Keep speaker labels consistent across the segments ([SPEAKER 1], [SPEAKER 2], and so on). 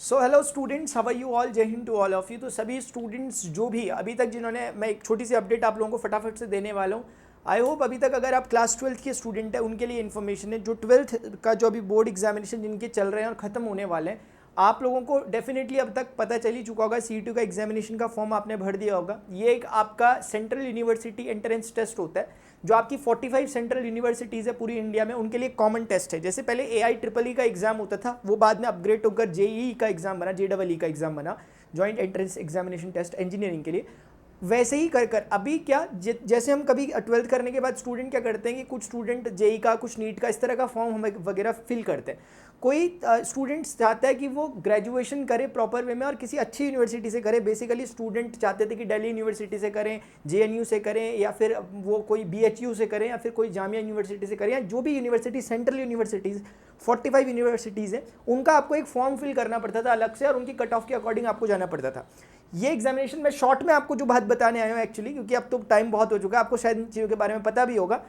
[SPEAKER 1] So hello students, how are you all. Jai Hind to all of you. तो सभी students जो भी अभी तक जिन्होंने, मैं एक छोटी सी अपडेट आप लोगों को फटाफट से देने वाला हूँ। आई होप अभी तक अगर आप क्लास 12th के स्टूडेंट हैं उनके लिए इन्फॉर्मेशन है। जो 12th का जो अभी बोर्ड एग्जामिनेशन जिनके चल रहे हैं और ख़त्म होने वाले हैं, आप लोगों को डेफिनेटली अब तक पता चल ही चुका होगा। CET का एग्जामिनेशन का फॉर्म आपने भर दिया होगा। ये एक आपका सेंट्रल यूनिवर्सिटी एंट्रेंस टेस्ट होता है जो आपकी 45 सेंट्रल यूनिवर्सिटीज़ है पूरी इंडिया में, उनके लिए कॉमन टेस्ट है। जैसे पहले AIEEE का एग्जाम होता था, वो बाद में अपग्रेड होकर JEE का एग्जाम बना, JEE का एग्जाम बना, joint entrance examination test engineering के लिए। वैसे ही कर अभी क्या जैसे हम कभी 12th करने के बाद स्टूडेंट क्या करते हैं कि कुछ स्टूडेंट JEE का, कुछ नीट का, इस तरह का फॉर्म हमें वगैरह फिल करते हैं। कोई स्टूडेंट्स चाहता है कि वो ग्रेजुएशन करे प्रॉपर वे में और किसी अच्छी यूनिवर्सिटी से करे। बेसिकली स्टूडेंट चाहते थे कि दिल्ली यूनिवर्सिटी से करें, JNU से करें, या फिर वो कोई BHU से करें, या फिर कोई जामिया यूनिवर्सिटी से करें, या जो भी यूनिवर्सिटी सेंट्रल यूनिवर्सिटीज़ 45 यूनिवर्सिटीज़ हैं उनका आपको एक फॉर्म फिल करना पड़ता था अलग से, और उनकी कट ऑफ के अकॉर्डिंग आपको जाना पड़ता था। ये एग्जामिनेशन में शॉर्ट में आपको जो बात बताने आया हूँ एक्चुअली, क्योंकि अब तो टाइम बहुत हो चुका है, आपको शायद इन चीज़ों के बारे में पता भी होगा।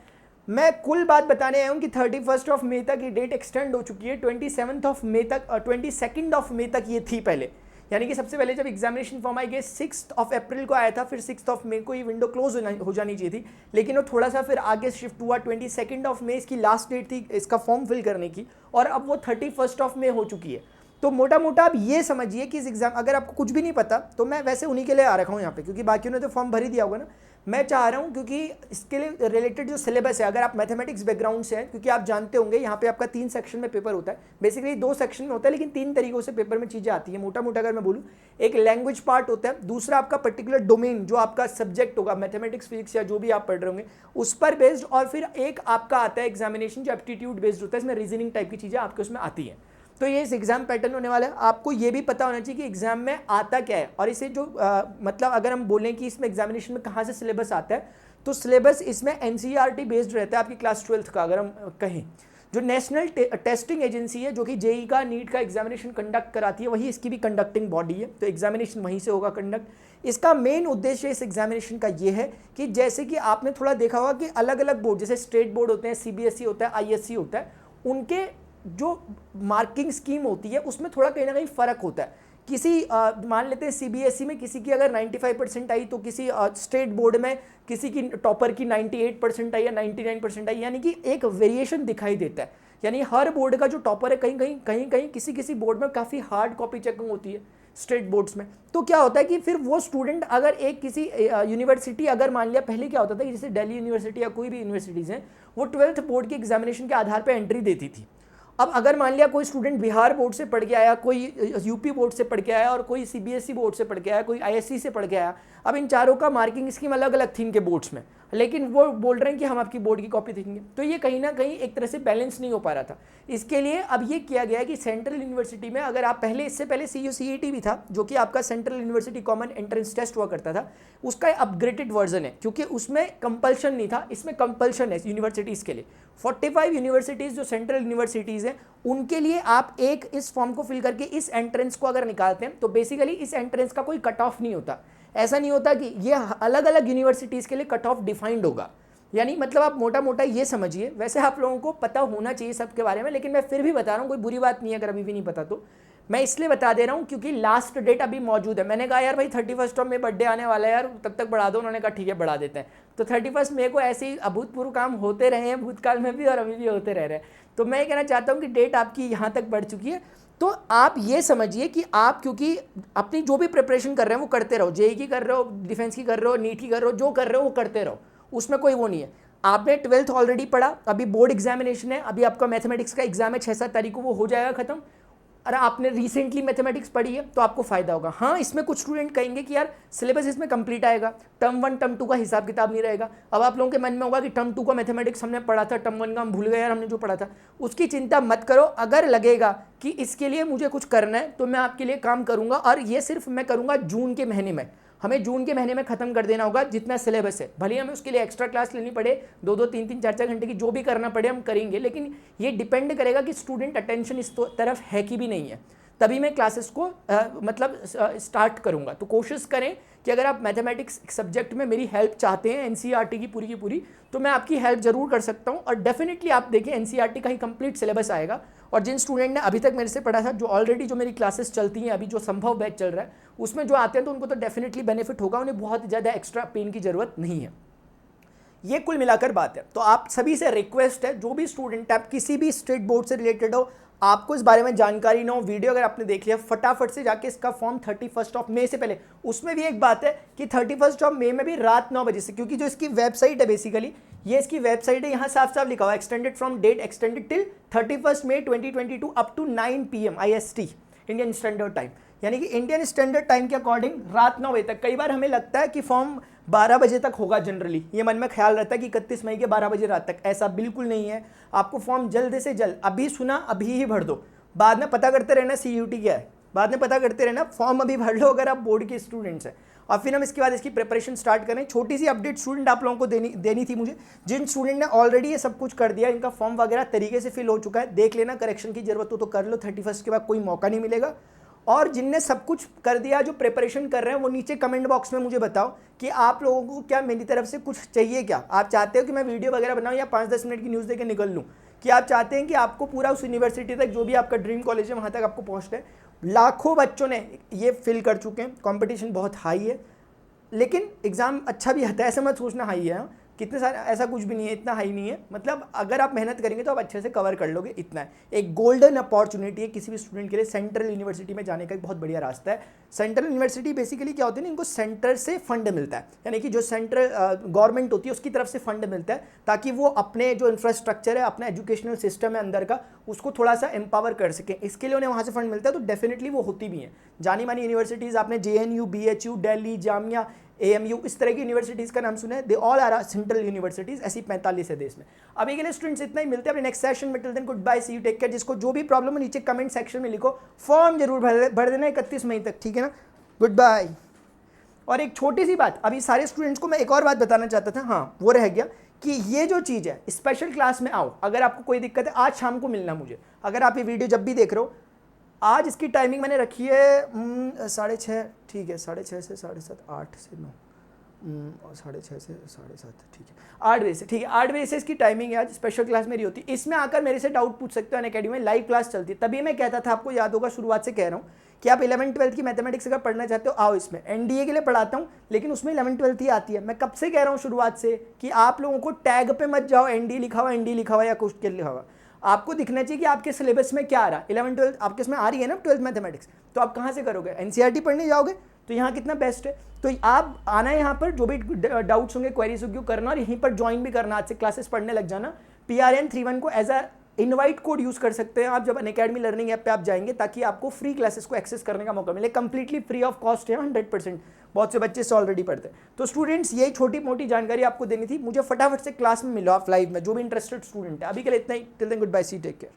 [SPEAKER 1] मैं कुल बात बताने आया हूँ कि 31 मई तक ये डेट एक्सटेंड हो चुकी है। 27 मई तक, 22 मई तक ये थी पहले। यानी कि सबसे पहले जब एग्जामिनेशन फॉर्म आई गए 6 अप्रैल को आया था, फिर 6 मई को ये विंडो क्लोज हो जानी चाहिए थी, लेकिन वो थोड़ा सा फिर आगे शिफ्ट हुआ। 22 मई इसकी लास्ट डेट थी इसका फॉर्म फिल करने की, और अब वो 31 मई हो चुकी है। तो मोटा मोटा आप ये समझिए कि इस एग्जाम, अगर आपको कुछ भी नहीं पता तो मैं वैसे उन्हीं के लिए आ रखा हूँ यहाँ पे, क्योंकि बाकियों ने तो फॉर्म भर ही दिया होगा ना। मैं चाह रहा हूँ क्योंकि इसके लिए रिलेटेड जो सिलेबस है, अगर आप मैथमेटिक्स बैकग्राउंड से हैं, क्योंकि आप जानते होंगे यहाँ पे आपका 3 सेक्शन में पेपर होता है। बेसिकली 2 सेक्शन में होता है, लेकिन 3 तरीकों से पेपर में चीज़ें आती हैं मोटा मोटा अगर मैं बोलूँ। एक लैंग्वेज पार्ट होता है, दूसरा आपका पर्टिकुलर डोमेन जो आपका सब्जेक्ट होगा, मैथमेटिक्स, फिजिक्स या जो भी आप पढ़ रहे होंगे उस पर बेस्ड, और फिर एक आपका आता है एग्जामिनेशन जो एप्टीट्यूड बेस्ड होता है, इसमें रीजनिंग टाइप की चीज़ें आपके उसमें आती हैं। तो ये इस एग्जाम पैटर्न होने वाला है। आपको ये भी पता होना चाहिए कि एग्जाम में आता क्या है, और इसे जो मतलब अगर हम बोलें कि इसमें एग्जामिनेशन में कहाँ से सिलेबस आता है, तो सिलेबस इसमें NCERT बेस्ड रहता है आपकी क्लास 12th का। अगर हम कहें जो नेशनल टेस्टिंग एजेंसी है जो कि JEE का, नीट का एग्जामिनेशन कंडक्ट कराती है, वही इसकी भी कंडक्टिंग बॉडी है, तो एग्जामिनेशन वहीं से होगा कंडक्ट। इसका मेन उद्देश्य इस एग्जामिनेशन का ये है कि जैसे कि आपने थोड़ा देखा होगा कि अलग अलग बोर्ड, जैसे स्टेट बोर्ड होते हैं, CBSE होता है, ISC होता है, उनके जो मार्किंग स्कीम होती है उसमें थोड़ा कहीं ना कहीं फ़र्क होता है। किसी मान लेते हैं CBSE में किसी की अगर 95% आई, तो किसी स्टेट बोर्ड में किसी की टॉपर की 98% आई या 99% आई, यानी कि एक वेरिएशन दिखाई देता है। यानी हर बोर्ड का जो टॉपर है, कहीं किसी बोर्ड में काफ़ी हार्ड कॉपी चेकिंग होती है स्टेट बोर्ड्स में। तो क्या होता है कि फिर वो स्टूडेंट अगर एक किसी यूनिवर्सिटी, अगर मान लिया पहले क्या होता था कि जैसे दिल्ली यूनिवर्सिटी या कोई भी यूनिवर्सिटीज़ हैं, वो 12th बोर्ड के एग्जामिनेशन के आधार पर एंट्री देती थी। अब अगर मान लिया कोई स्टूडेंट बिहार बोर्ड से पढ़ के आया, कोई UP बोर्ड से पढ़ के आया, और कोई CBSE बोर्ड से पढ़ के आया, कोई ISC से पढ़ के आया, अब इन चारों का मार्किंग स्कीम अलग अलग थी इनके बोर्ड्स में, लेकिन वो बोल रहे हैं कि हम आपकी बोर्ड की कॉपी देंगे। तो ये कहीं ना कहीं एक तरह से बैलेंस नहीं हो पा रहा था। इसके लिए अब ये किया गया है कि सेंट्रल यूनिवर्सिटी में, अगर आप पहले, इससे पहले CUCET भी था जो कि आपका central university common entrance test हुआ करता था, उसका अपग्रेडेड वर्जन है, क्योंकि उसमें कंपल्शन नहीं था, इसमें कंपल्शन है यूनिवर्सिटीज़ के लिए। 45 यूनिवर्सिटीज़ जो सेंट्रल यूनिवर्सिटीज़ हैं उनके लिए आप एक इस फॉर्म को फिल करके इस एंट्रेंस को अगर निकालते हैं, तो बेसिकली इस एंट्रेंस का कोई कट ऑफ नहीं होता। ऐसा नहीं होता कि ये अलग अलग यूनिवर्सिटीज़ के लिए कट ऑफ डिफाइंड होगा। यानी मतलब आप मोटा मोटा ये समझिए, वैसे आप लोगों को पता होना चाहिए सबके बारे में, लेकिन मैं फिर भी बता रहा हूँ, कोई बुरी बात नहीं है अगर अभी भी नहीं पता तो। मैं इसलिए बता दे रहा हूँ क्योंकि लास्ट डेट अभी मौजूद है। मैंने कहा यार भाई 31 में बर्थडे आने वाला है यार, तब तक बढ़ा दो। उन्होंने कहा ठीक है बढ़ा देते हैं। तो 31 मई को ऐसे ही अभूतपूर्व काम होते रहे हैं भूतकाल में भी, और अभी भी होते रह रहे हैं। तो मैं कहना चाहता हूँ कि डेट आपकी यहाँ तक बढ़ चुकी है। तो आप ये समझिए कि आप क्योंकि अपनी जो भी प्रिपरेशन कर रहे हैं वो करते रहो, JEE की कर रहे हो, डिफेंस की कर रहे हो, नीट की कर रहे हो, जो कर रहे हो वो करते रहो, उसमें कोई वो नहीं है। आपने 12th ऑलरेडी पढ़ा, अभी बोर्ड एग्जामिनेशन है, अभी आपका मैथमेटिक्स का एग्जाम है 6-7 तारीख को, वो हो जाएगा खत्म। अरे आपने रिसेंटली मैथमेटिक्स पढ़ी है तो आपको फायदा होगा। हाँ, इसमें कुछ स्टूडेंट कहेंगे कि यार सिलेबस इसमें कंप्लीट आएगा, टर्म 1 टर्म 2 का हिसाब किताब नहीं रहेगा। अब आप लोगों के मन में होगा कि टर्म 2 का मैथमेटिक्स हमने पढ़ा था, टर्म 1 का हम भूल गए यार हमने जो पढ़ा था। उसकी चिंता मत करो। अगर लगेगा कि इसके लिए मुझे कुछ करना है तो मैं आपके लिए काम करूंगा, और ये सिर्फ मैं करूंगा जून के महीने में। हमें जून के महीने में खत्म कर देना होगा जितना सिलेबस है। भले हमें उसके लिए एक्स्ट्रा क्लास लेनी पड़े, 2-2, 3-3, 4-4 घंटे की, जो भी करना पड़े हम करेंगे, लेकिन ये डिपेंड करेगा कि स्टूडेंट अटेंशन इस तरफ है कि भी नहीं है, तभी मैं क्लासेस को मतलब स्टार्ट करूंगा। तो कोशिश करें कि अगर आप मैथमेटिक्स सब्जेक्ट में मेरी हेल्प चाहते हैं NCERT की पूरी, तो मैं आपकी हेल्प जरूर कर सकता हूं। और डेफिनेटली आप देखिए NCERT का ही कंप्लीट सिलेबस आएगा, और जिन स्टूडेंट ने अभी तक मेरे से पढ़ा था, जो ऑलरेडी जो मेरी क्लासेस चलती हैं अभी, जो संभव बैच चल रहा है उसमें जो आते हैं, तो उनको तो डेफिनेटली बेनिफिट होगा, उन्हें बहुत ज़्यादा एक्स्ट्रा पेन की ज़रूरत नहीं है। ये कुल मिलाकर बात है। तो आप सभी से रिक्वेस्ट है, जो भी स्टूडेंट आप किसी भी स्टेट बोर्ड से रिलेटेड हो, आपको इस बारे में जानकारी ना हो, वीडियो अगर आपने देख लिया, फटाफट से जाके इसका फॉर्म 31 मई से पहले, उसमें भी एक बात है कि 31 मई में भी रात 9 बजे से, क्योंकि जो इसकी वेबसाइट है बेसिकली, ये इसकी वेबसाइट है, यहाँ साफ साफ लिखा हुआ है extended from date extended till 31 May 2022 up to 9 PM IST Indian standard time, यानी कि इंडियन स्टैंडर्ड टाइम के अकॉर्डिंग रात 9 बजे तक। कई बार हमें लगता है कि फॉर्म 12 बजे तक होगा, जनरली ये मन में ख्याल रहता है कि 31 मई के 12 बजे रात तक, ऐसा बिल्कुल नहीं है। आपको फॉर्म जल्द से जल्द, अभी सुना अभी ही भर दो, बाद में पता करते रहना CUT क्या है, बाद में पता करते रहना, फॉर्म अभी भर लो अगर आप बोर्ड के स्टूडेंट्स हैं। और फिर हम इसके बाद इसकी प्रिपरेशन स्टार्ट करें। छोटी सी अपडेट स्टूडेंट आप लोगों को देनी थी मुझे, जिन स्टूडेंट ने ऑलरेडी ये सब कुछ कर दिया, इनका फॉर्म वगैरह तरीके से फिल हो चुका है, देख लेना, करेक्शन की जरूरत हो तो कर लो, 31 के बाद कोई मौका नहीं मिलेगा। और जिनने सब कुछ कर दिया, जो प्रिपरेशन कर रहे हैं, वो नीचे कमेंट बॉक्स में मुझे बताओ कि आप लोगों को क्या मेरी तरफ से कुछ चाहिए, क्या आप चाहते हो कि मैं वीडियो वगैरह बनाऊं या 5-10 मिनट की न्यूज़ देके निकल लूं, कि आप चाहते हैं कि आपको पूरा उस यूनिवर्सिटी तक, जो भी आपका ड्रीम कॉलेज है वहाँ तक आपको पहुँचना है। लाखों बच्चों ने ये फिल कर चुके हैं, कॉम्पिटिशन बहुत हाई है, लेकिन एग्ज़ाम अच्छा भी आता है, ऐसा मत सोचना हाई है, कितने सारे, ऐसा कुछ भी नहीं है, इतना हाई नहीं है। मतलब अगर आप मेहनत करेंगे तो आप अच्छे से कवर कर लोगे, इतना है। एक गोल्डन अपॉर्चुनिटी है किसी भी स्टूडेंट के लिए, सेंट्रल यूनिवर्सिटी में जाने का एक बहुत बढ़िया रास्ता है। सेंट्रल यूनिवर्सिटी बेसिकली क्या होती है ना, इनको सेंटर से फंड मिलता है, यानी कि जो सेंट्रल गवर्नमेंट होती है उसकी तरफ से फंड मिलता है, ताकि वो अपने जो इंफ्रास्ट्रक्चर है, अपना एजुकेशनल सिस्टम है अंदर का, उसको थोड़ा सा एम्पावर कर सकें, इसके लिए उन्हें वहाँ से फंड मिलता है। तो डेफिनेटली वो होती भी हैं जानी मानी यूनिवर्सिटीज़। आपने JNU, BHU, Delhi, Jamia, AMU, इस तरह की यूनिवर्सिटीज़ का नाम सुना है, they all are central universities, ऐसी 45 है देश में। अभी के लिए स्टूडेंट्स इतना ही, मिलते हैं अपने नेक्स्ट सेशन में। Till then goodbye, see you, take care. जिसको जो भी प्रॉब्लम है नीचे कमेंट सेक्शन में लिखो, फॉर्म जरूर भर देना 31 मई तक, ठीक है ना। Goodbye. और एक छोटी सी बात, अभी सारे स्टूडेंट्स को मैं एक और बात बताना चाहता था, हाँ वो रह गया, कि ये जो चीज़ है, स्पेशल क्लास में आओ, अगर आपको कोई दिक्कत है आज शाम को मिलना मुझे। अगर आप ये वीडियो जब भी देख रहे हो, आज इसकी टाइमिंग मैंने रखी है 6:30, ठीक है, 6:30 से 7:30, 8 से 9, और 6:30 से 7:30, ठीक है, 8 बजे से, ठीक है, 8 बजे से इसकी टाइमिंग है। आज स्पेशल क्लास मेरी होती है, इसमें आकर मेरे से डाउट पूछ सकते हो। अनअकैडमी में लाइव क्लास चलती है, तभी मैं कहता था, आपको याद होगा शुरुआत से कह रहा हूँ कि आप 11th-12th की मैथमेटिक्स अगर पढ़ना चाहते हो आओ इसमें। NDA के लिए पढ़ाता हूँ, लेकिन उसमें 11th-12th ही आती है। मैं कब से कह रहा हूँ शुरुआत से कि आप लोगों को टैग पे मत जाओ, ND लिखा हुआ या कुछ के लिखा हुआ, आपको दिखना चाहिए कि आपके सिलेबस में क्या आ रहा है। 11th-12th आपके इसमें आ रही है ना, 12th मैथमेटिक्स, तो आप कहाँ से करोगे, NCERT पढ़ने जाओगे, तो यहाँ कितना बेस्ट है। तो आप आना है यहाँ पर, जो भी डाउट्स होंगे, क्वेरीज होंगी, करना, और यहीं पर ज्वाइन भी करना, आज से क्लासेस पढ़ने लग जाना। PRN31 को as a invite code use कर सकते हैं आप जब अनअकैडमी लर्निंग ऐप पे आप जाएंगे, ताकि आपको फ्री क्लासेस को एक्सेस करने का मौका मिले। कंप्लीटली फ्री ऑफ कॉस्ट है, 100%। बहुत से बच्चे से ऑलरेडी पढ़ते हैं। तो स्टूडेंट्स, यही छोटी मोटी जानकारी आपको देनी थी। मुझे फटाफट से क्लास में मिलो आप लाइव में, जो भी इंटरेस्टेड स्टूडेंट है। अभी के लिए इतना ही। टिल देन गुड बाय, सी टेक केयर।